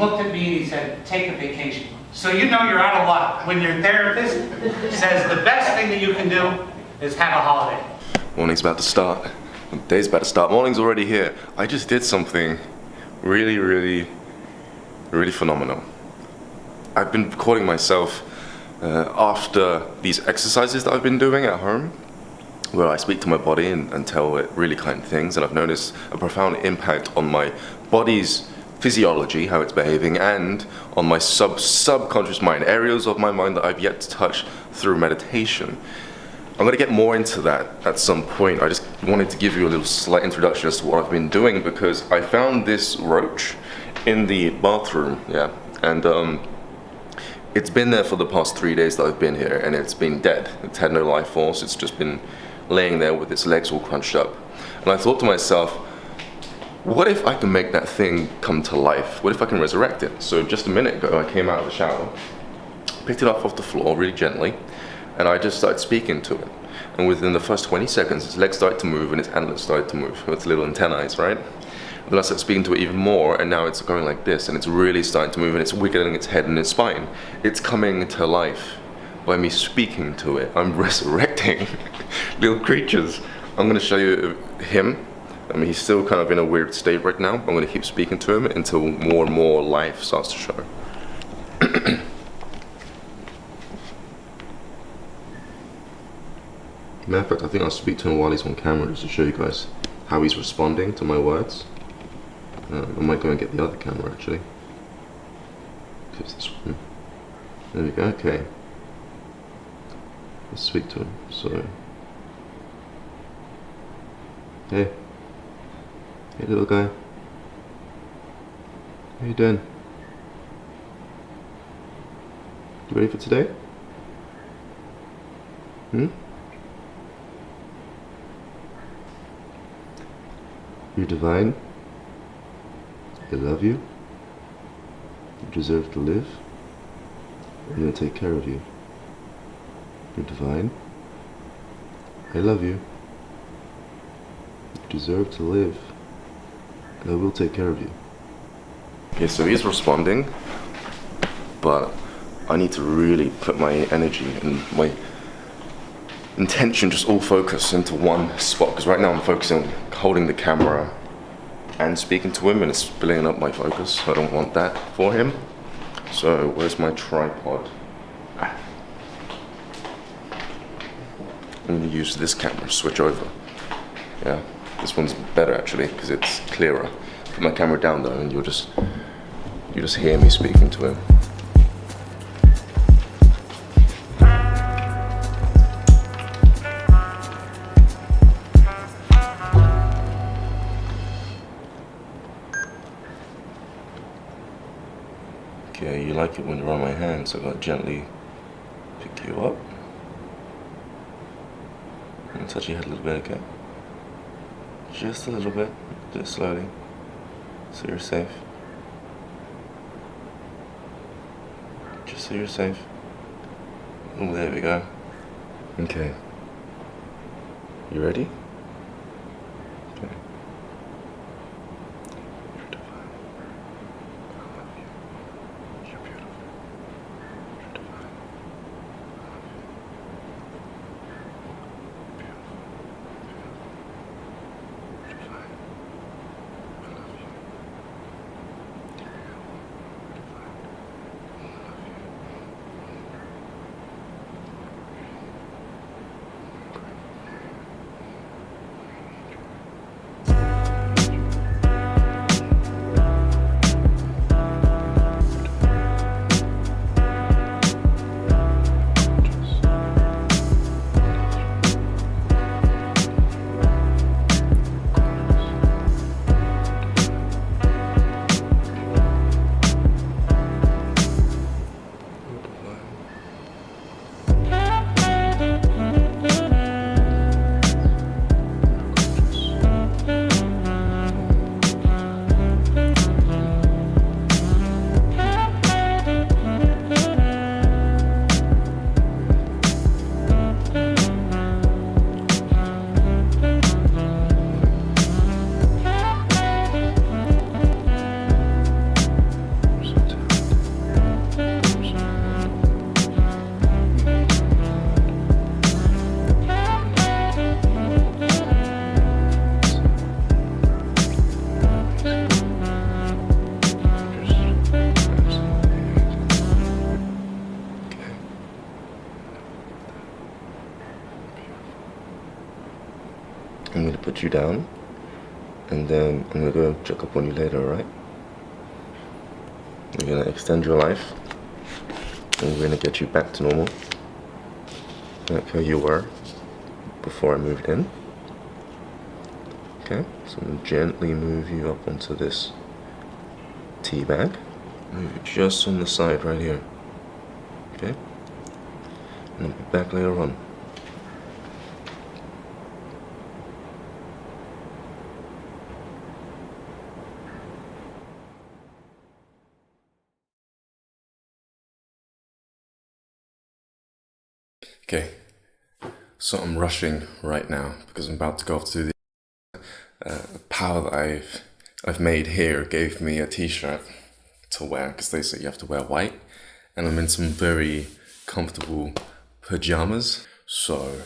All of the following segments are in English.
looked at me and he said, take a vacation. So you know you're out of luck when your therapist says the best thing that you can do is have a holiday. Morning's about to start. The day's about to start. Morning's already here. I just did something really phenomenal. I've been recording myself after these exercises that I've been doing at home, where I speak to my body and tell it really kind things, and I've noticed a profound impact on my body's physiology, how it's behaving, and on my subconscious mind, areas of my mind that I've yet to touch through meditation. I'm going to get more into that at some point. I just wanted to give you a little slight introduction as to what I've been doing, because I found this roach in the bathroom, and it's been there for the past 3 days that I've been here, and it's been dead. It's had no life force. It's just been laying there with its legs all crunched up. And I thought to myself, what if I can make that thing come to life? What if I can resurrect it? So just a minute ago, I came out of the shower, picked it up off the floor really gently, and I just started speaking to it. And within the first 20 seconds, its legs started to move and its antlers started to move with its little antennae, right? Then I started speaking to it even more, and now it's going like this, and it's really starting to move, and it's wiggling its head and its spine. It's coming to life by me speaking to it. I'm resurrecting little creatures. I'm going to show you him. I mean, he's still kind of in a weird state right now. I'm going to keep speaking to him until more and more life starts to show. Matter of fact, I think I'll speak to him while he's on camera just to show you guys how he's responding to my words. I might go and get the other camera actually. It's this one. There we go, okay. Let's speak to him, so. Hey. Hey little guy. How you doing? You ready for today? You're divine. I love you. You deserve to live. I'm gonna take care of you. You're divine. I love you. You deserve to live. And I will take care of you. Okay, so he's responding, but I need to really put my energy and my intention just all focus into one spot, because right now I'm focusing on holding the camera and speaking to him, and it's splitting up my focus. I don't want that for him. So where's my tripod? I'm going to use this camera, switch over. Yeah, this one's better actually because it's clearer. Put my camera down though, and you just hear me speaking to him. Okay, you like it when you're on my hand, so I'm going to gently pick you up. And touch your head a little bit, okay? Just a little bit, just slowly, so you're safe. Just so you're safe. Oh, there we go. Okay. You ready? Okay. You're divine. I love you. You're beautiful. You're divine. I love you. Beautiful. You're divine. I love you. You're beautiful. You're divine. I love you. put you down, and then I'm gonna go check up on you later, alright? We're gonna extend your life, and we're gonna get you back to normal, like how you were before I moved in. Okay, so I'm gonna gently move you up onto this tea bag. Move it just on the side right here. Okay? And I'll be back later on. Okay, so I'm rushing right now because I'm about to go off to the pal that I've made here gave me a t-shirt to wear because they say you have to wear white, and I'm in some very comfortable pajamas, so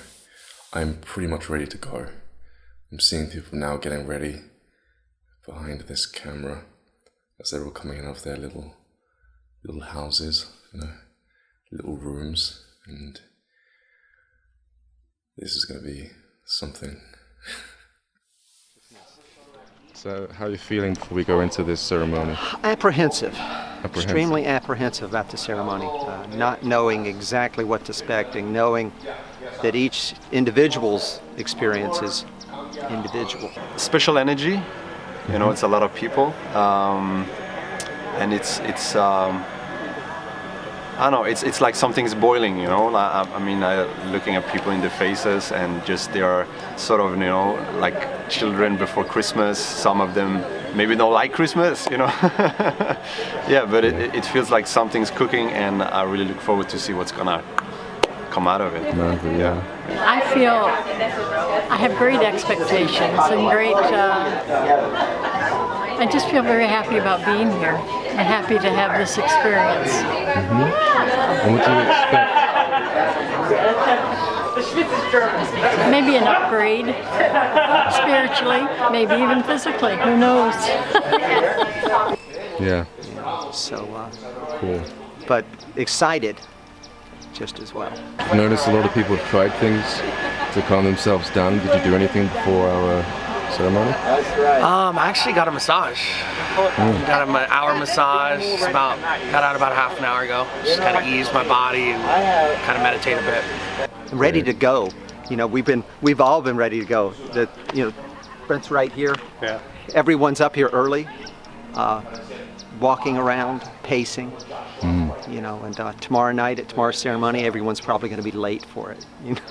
I'm pretty much ready to go. I'm seeing people now getting ready behind this camera as they're all coming out of their little houses, you know, little rooms, and this is going to be something. So, how are you feeling before we go into this ceremony? Apprehensive. Extremely apprehensive about the ceremony. Not knowing exactly what to expect, and knowing that each individual's experience is individual. Special energy, you know, it's a lot of people, and it's I don't know, it's like something's boiling, you know. I mean, looking at people in the faces, and just they are sort of, you know, like children before Christmas. Some of them maybe don't like Christmas, you know. Yeah, but it feels like something's cooking, and I really look forward to see what's gonna come out of it. Yeah. I feel I have great expectations and great. I just feel very happy about being here and happy to have this experience. And what do you expect? Maybe an upgrade, spiritually, maybe even physically. Who knows? Yeah. So, Cool. but excited just as well. I noticed a lot of people have tried things to calm themselves down. Did you do anything before our ceremony? I actually got a massage. Got an hour massage. Got out about half an hour ago. Just kind of ease my body and kind of meditate a bit. Ready to go. You know, we've all been ready to go. Brent's right here. Yeah. Everyone's up here early, walking around, pacing. You know, and tomorrow night at tomorrow's ceremony, everyone's probably going to be late for it. You know.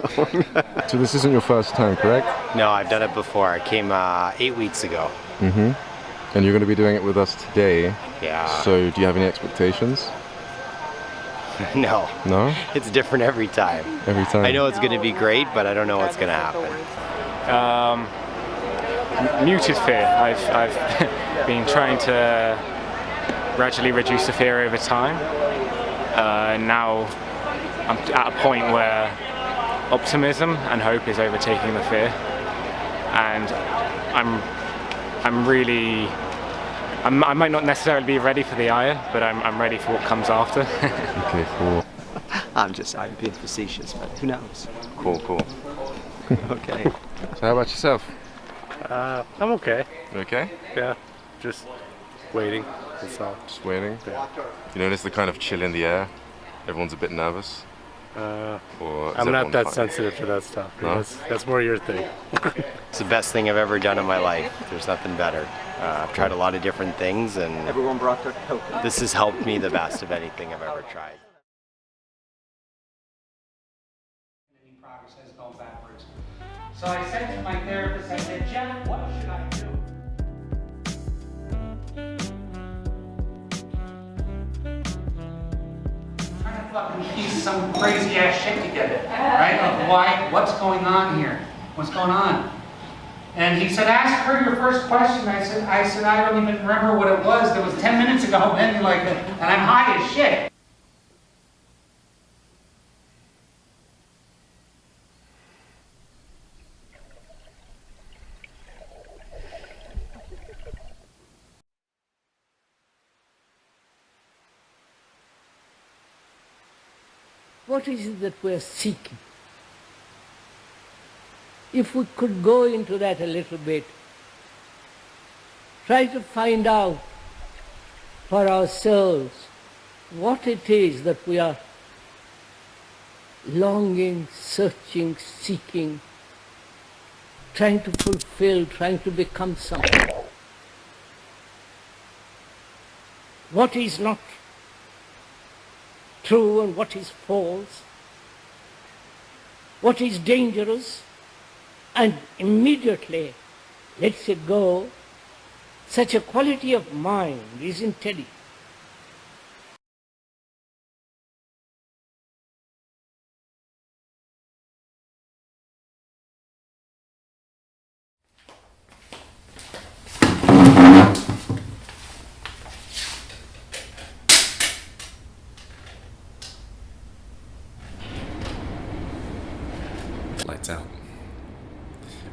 So this isn't your first time, correct? No, I've done it before. I came 8 weeks ago. And you're going to be doing it with us today. Yeah. So do you have any expectations? No. No? It's different every time. Every time? I know it's going to be great, but I don't know what's going to happen. Muted fear. I've been trying to gradually reduce the fear over time. Now I'm at a point where optimism and hope is overtaking the fear, and I might not necessarily be ready for the ire, but I'm ready for what comes after. Okay, cool. I'm being facetious, but who knows? Cool. Okay. So how about yourself? I'm okay. You okay? Yeah, just waiting. That's all. Just waiting? Yeah. You notice the kind of chill in the air? Everyone's a bit nervous? Or is I'm not everyone that fine? sensitive to that stuff. No? That's more your thing. It's the best thing I've ever done in my life. There's nothing better. I've tried a lot of different things, and Everyone brought their coat. this has helped me the best of anything I've ever tried. Any progress has gone backwards. So I said to my therapist, I said, Jeff, what should I do? Trying to fucking piece some crazy ass shit together, right? Like, what's going on here? What's going on? And he said, ask her your first question. I said, I don't even remember what it was. That was 10 minutes ago, and I'm high as shit. What is it that we're seeking? if we could go into that a little bit, try to find out for ourselves what it is that we are longing, searching, seeking, trying to fulfill, trying to become something. What is not true and what is false, what is dangerous, and immediately lets it go. Such a quality of mind is intelligent. Lights out.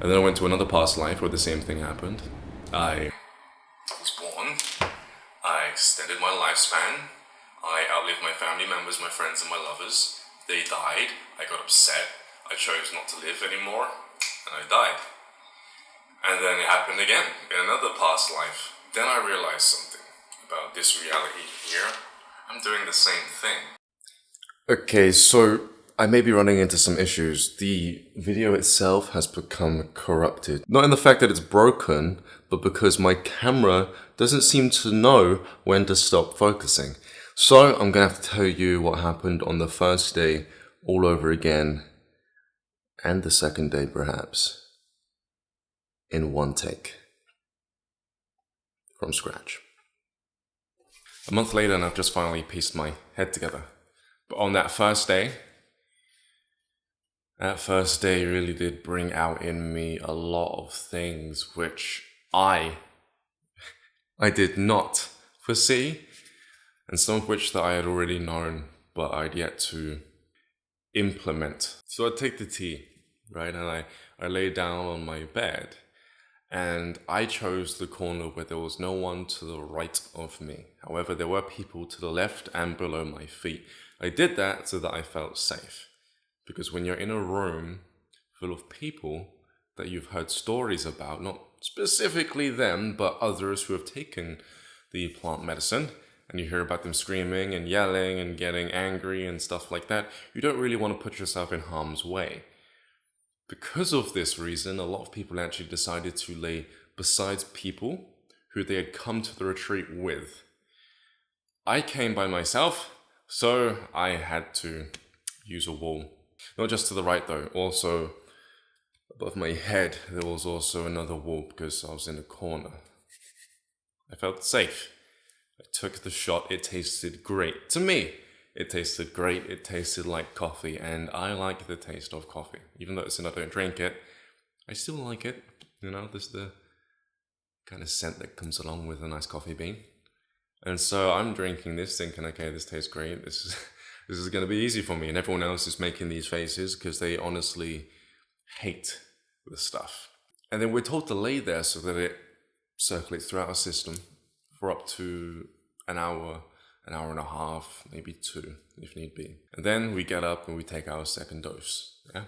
And then I went to another past life where the same thing happened. I was born, I extended my lifespan, I outlived my family members, my friends and my lovers. They died, I got upset, I chose not to live anymore, and I died. And then it happened again, in another past life. Then I realized something about this reality here. I'm doing the same thing. Okay, so I may be running into some issues. The video itself has become corrupted. Not in the fact that it's broken, but because my camera doesn't seem to know when to stop focusing. So I'm gonna have to tell you what happened on the first day all over again, and the second day perhaps, in one take, from scratch. A month later and I've just finally pieced my head together. But on that first day really did bring out in me a lot of things which I did not foresee, and some of which that I had already known, but I'd yet to implement. So I take the tea, right, and I lay down on my bed, and I chose the corner where there was no one to the right of me. However, there were people to the left and below my feet. I did that so that I felt safe. Because when you're in a room full of people that you've heard stories about, not specifically them, but others who have taken the plant medicine, and you hear about them screaming and yelling and getting angry and stuff like that, you don't really want to put yourself in harm's way. Because of this reason, a lot of people actually decided to lay beside people who they had come to the retreat with. I came by myself, so I had to use a wall. Not just to the right though, also above my head there was also another wall because I was in a corner. I felt safe. I took the shot, it tasted great. To me, it tasted great, it tasted like coffee, and I like the taste of coffee. Even though I don't drink it, I still like it. You know, there's the kind of scent that comes along with a nice coffee bean. And so I'm drinking this thinking, okay, this tastes great, this is going to be easy for me, and everyone else is making these faces because they honestly hate the stuff. And then we're told to lay there so that it circulates throughout our system for up to an hour and a half, maybe 2 if need be. And then we get up and we take our second dose. Yeah?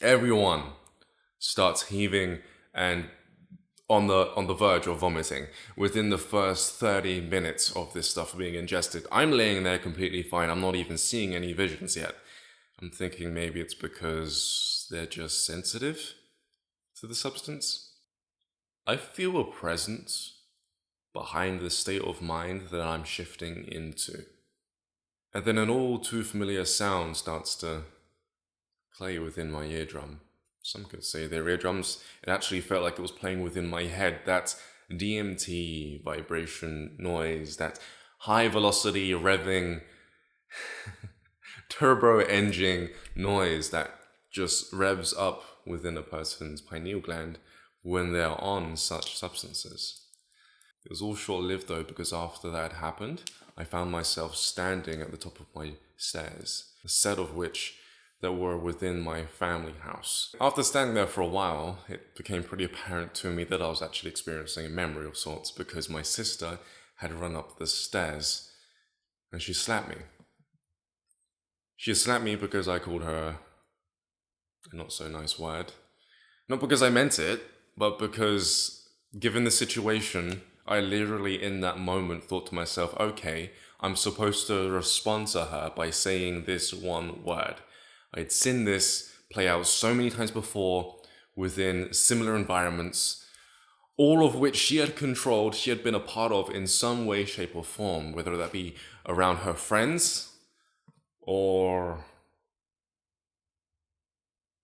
Everyone starts heaving and on the verge of vomiting within the first 30 minutes of this stuff being ingested. I'm laying there completely fine. I'm not even seeing any visions yet. I'm thinking maybe it's because they're just sensitive to the substance. I feel a presence behind the state of mind that I'm shifting into. And then an all too familiar sound starts to play within my eardrum. Some could say their eardrums. It actually felt like it was playing within my head. That DMT vibration noise, that high velocity revving turbo engine noise that just revs up within a person's pineal gland when they're on such substances. It was all short-lived though, because after that happened, I found myself standing at the top of my stairs, a set of which that were within my family house. After standing there for a while, it became pretty apparent to me that I was actually experiencing a memory of sorts, because my sister had run up the stairs and she slapped me. She slapped me because I called her a not so nice word, Not because I meant it, but because given the situation, I literally in that moment thought to myself, okay, I'm supposed to respond to her by saying this one word. I'd seen this play out so many times before within similar environments, all of which she had controlled, she had been a part of in some way, shape, or form, whether that be around her friends or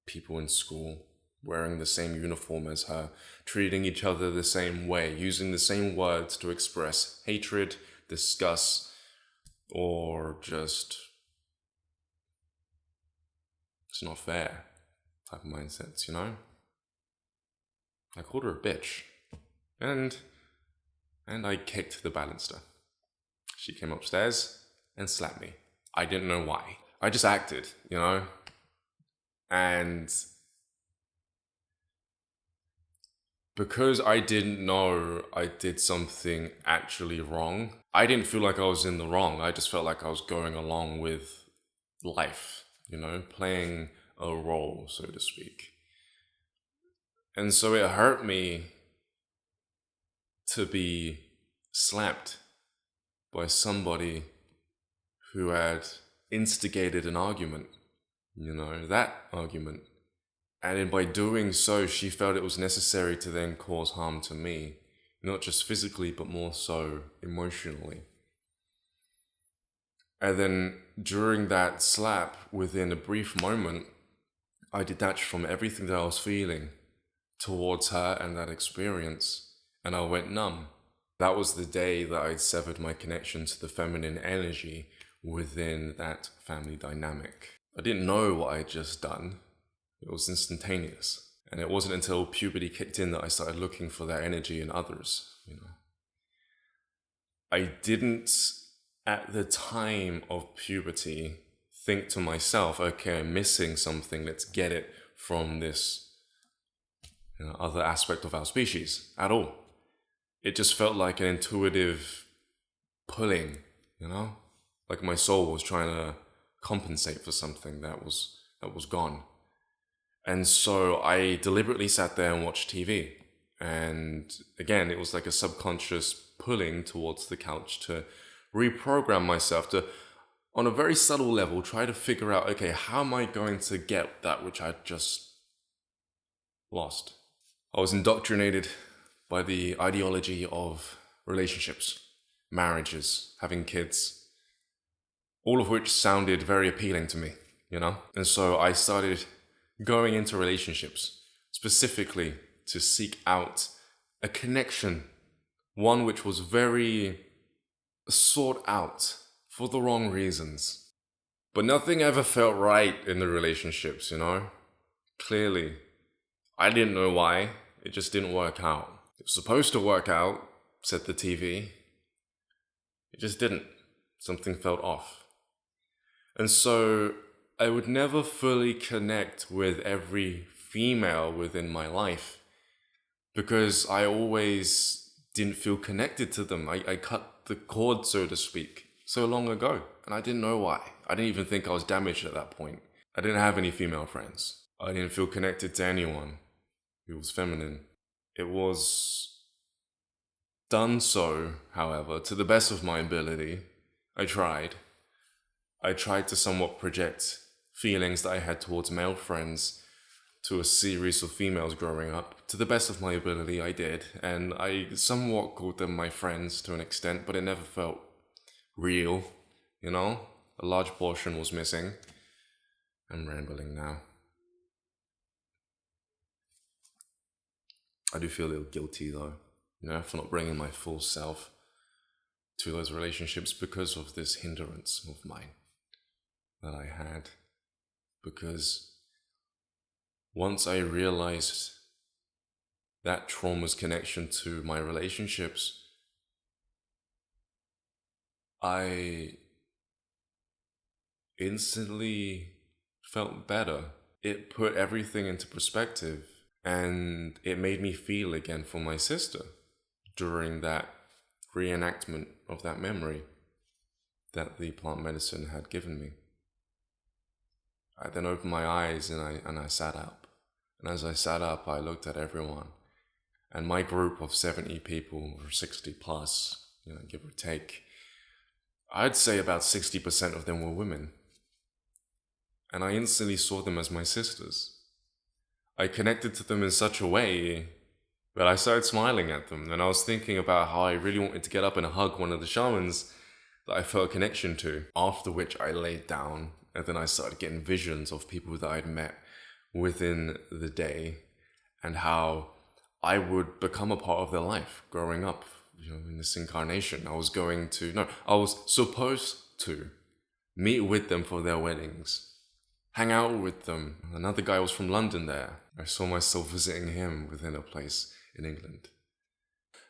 people in school wearing the same uniform as her, treating each other the same way, using the same words to express hatred, disgust, or just it's not fair type of mindsets, you know? I called her a bitch. And I kicked the baluster. She came upstairs and slapped me. I didn't know why. I just acted, you know? And because I didn't know I did something actually wrong, I didn't feel like I was in the wrong. I just felt like I was going along with life, you know, playing a role, so to speak. And so it hurt me to be slapped by somebody who had instigated an argument, you know, that argument. And then by doing so, she felt it was necessary to then cause harm to me, not just physically, but more so emotionally. And then during that slap, within a brief moment, I detached from everything that I was feeling towards her and that experience, and I went numb. That was the day that I'd severed my connection to the feminine energy within that family dynamic. I didn't know what I'd just done. It was instantaneous. And it wasn't until puberty kicked in that I started looking for that energy in others, you know. I didn't, at the time of puberty, think to myself, okay, I'm missing something, let's get it from this, you know, other aspect of our species at all. It just felt like an intuitive pulling, you know, like my soul was trying to compensate for something that was gone. And so I deliberately sat there and watched TV. And again, it was like a subconscious pulling towards the couch to reprogram myself to, on a very subtle level, try to figure out, okay, how am I going to get that which I just lost? I was indoctrinated by the ideology of relationships, marriages, having kids, all of which sounded very appealing to me, you know? And so I started going into relationships specifically to seek out a connection, one which was very sought out for the wrong reasons. But nothing ever felt right in the relationships, you know? Clearly, I didn't know why. It just didn't work out. It was supposed to work out, said the TV. It just didn't. Something felt off. And so I would never fully connect with every female within my life because I always didn't feel connected to them. I cut the cord, so to speak, so long ago, and I didn't know why. I didn't even think I was damaged at that point. I didn't have any female friends. I didn't feel connected to anyone who was feminine. It was done so, however, to the best of my ability. I tried to somewhat project feelings that I had towards male friends to a series of females growing up. To the best of my ability, I did, and I somewhat called them my friends to an extent, but it never felt real, you know? A large portion was missing. I'm rambling now. I do feel a little guilty though, you know, for not bringing my full self to those relationships because of this hindrance of mine that I had. Because once I realized that trauma's connection to my relationships, I instantly felt better. It put everything into perspective, and it made me feel again for my sister during that reenactment of that memory that the plant medicine had given me. I then opened my eyes and I sat up. And as I sat up, I looked at everyone. And my group of 70 people, or 60 plus, give or take, I'd say about 60% of them were women. And I instantly saw them as my sisters. I connected to them in such a way that I started smiling at them. And I was thinking about how I really wanted to get up and hug one of the shamans that I felt a connection to. After which I laid down, and then I started getting visions of people that I'd met within the day and how I would become a part of their life growing up, in this incarnation. I was supposed to meet with them for their weddings, hang out with them. Another guy was from London there. I saw myself visiting him within a place in England.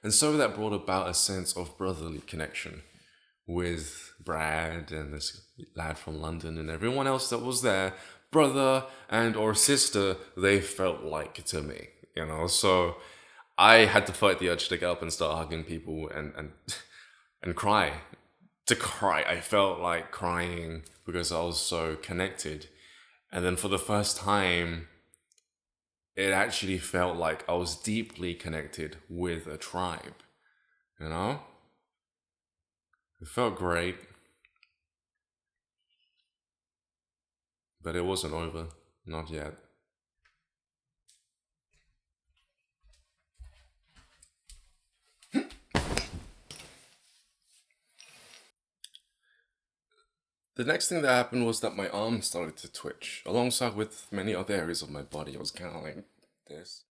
And so that brought about a sense of brotherly connection with Brad and this lad from London and everyone else that was there. Brother and or sister, they felt like to me, so I had to fight the urge to get up and start hugging people and cry. To cry. I felt like crying because I was so connected. And then for the first time, it actually felt like I was deeply connected with a tribe. It felt great. But it wasn't over. Not yet. The next thing that happened was that my arm started to twitch, alongside with many other areas of my body. I was kind of like this.